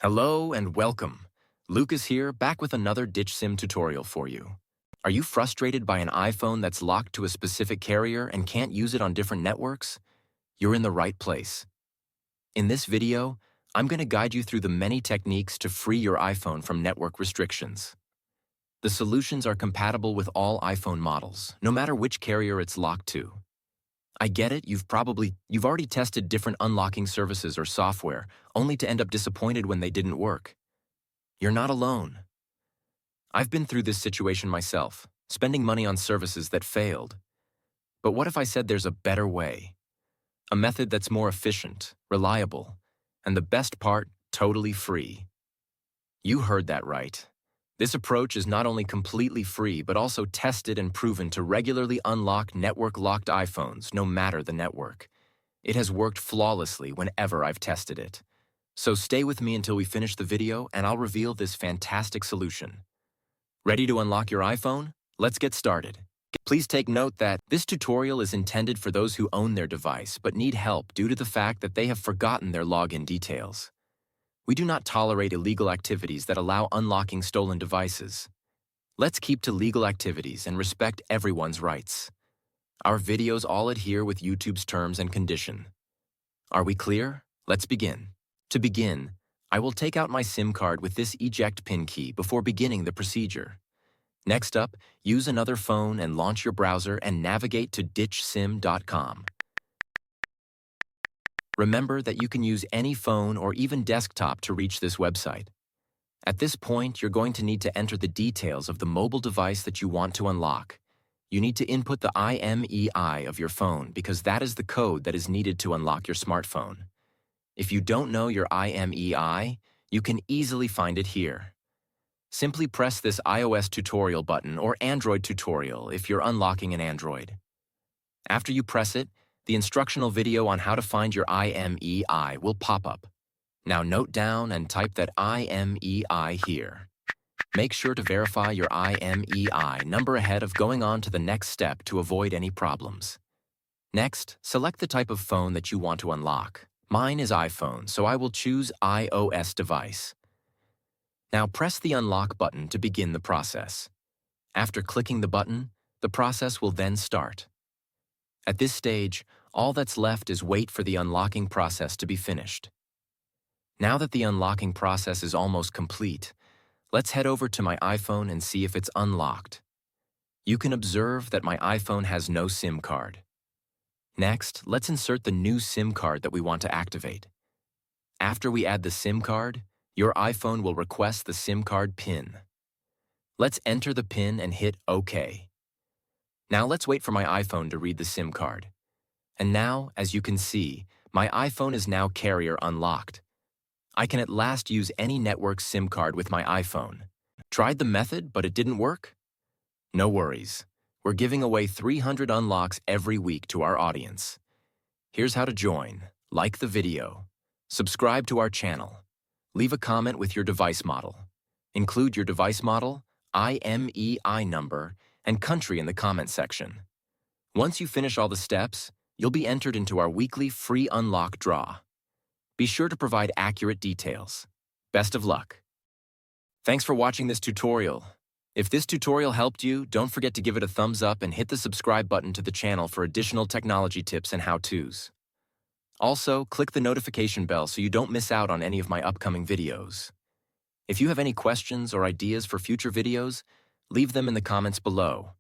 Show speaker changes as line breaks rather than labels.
Hello and welcome. Lucas here, back with another Ditch SIM tutorial for you. Are you frustrated by an iPhone that's locked to a specific carrier and can't use it on different networks? You're in the right place. In this video, I'm going to guide you through the many techniques to free your iPhone from network restrictions. The solutions are compatible with all iPhone models, no matter which carrier it's locked to. I get it, you've already tested different unlocking services or software, only to end up disappointed when they didn't work. You're not alone. I've been through this situation myself, spending money on services that failed. But what if I said there's a better way? A method that's more efficient, reliable, and the best part, totally free. You heard that right. This approach is not only completely free, but also tested and proven to regularly unlock network-locked iPhones, no matter the network. It has worked flawlessly whenever I've tested it. So stay with me until we finish the video, and I'll reveal this fantastic solution. Ready to unlock your iPhone? Let's get started. Please take note that this tutorial is intended for those who own their device but need help due to the fact that they have forgotten their login details. We do not tolerate illegal activities that allow unlocking stolen devices. Let's keep to legal activities and respect everyone's rights. Our videos all adhere with YouTube's terms and conditions. Are we clear? Let's begin. To begin, I will take out my SIM card with this eject pin key before beginning the procedure. Next up, use another phone and launch your browser and navigate to ditchsim.com. Remember that you can use any phone or even desktop to reach this website. At this point, you're going to need to enter the details of the mobile device that you want to unlock. You need to input the IMEI of your phone because that is the code that is needed to unlock your smartphone. If you don't know your IMEI, you can easily find it here. Simply press this iOS tutorial button or Android tutorial if you're unlocking an Android. After you press it, the instructional video on how to find your IMEI will pop up. Now note down and type that IMEI here. Make sure to verify your IMEI number ahead of going on to the next step to avoid any problems. Next, select the type of phone that you want to unlock. Mine is iPhone, so I will choose iOS device. Now press the unlock button to begin the process. After clicking the button, the process will then start. At this stage, all that's left is wait for the unlocking process to be finished. Now that the unlocking process is almost complete, let's head over to my iPhone and see if it's unlocked. You can observe that my iPhone has no SIM card. Next, let's insert the new SIM card that we want to activate. After we add the SIM card, your iPhone will request the SIM card PIN. Let's enter the PIN and hit OK. Now let's wait for my iPhone to read the SIM card. And now, as you can see, my iPhone is now carrier unlocked. I can at last use any network SIM card with my iPhone. Tried the method, but it didn't work? No worries. We're giving away 300 unlocks every week to our audience. Here's how to join. Like the video. Subscribe to our channel. Leave a comment with your device model. Include your device model, IMEI number, and country in the comment section. Once you finish all the steps, you'll be entered into our weekly free unlock draw. Be sure to provide accurate details. Best of luck. Thanks for watching this tutorial. If this tutorial helped you, don't forget to give it a thumbs up and hit the subscribe button to the channel for additional technology tips and how-tos. Also, click the notification bell so you don't miss out on any of my upcoming videos. If you have any questions or ideas for future videos, leave them in the comments below.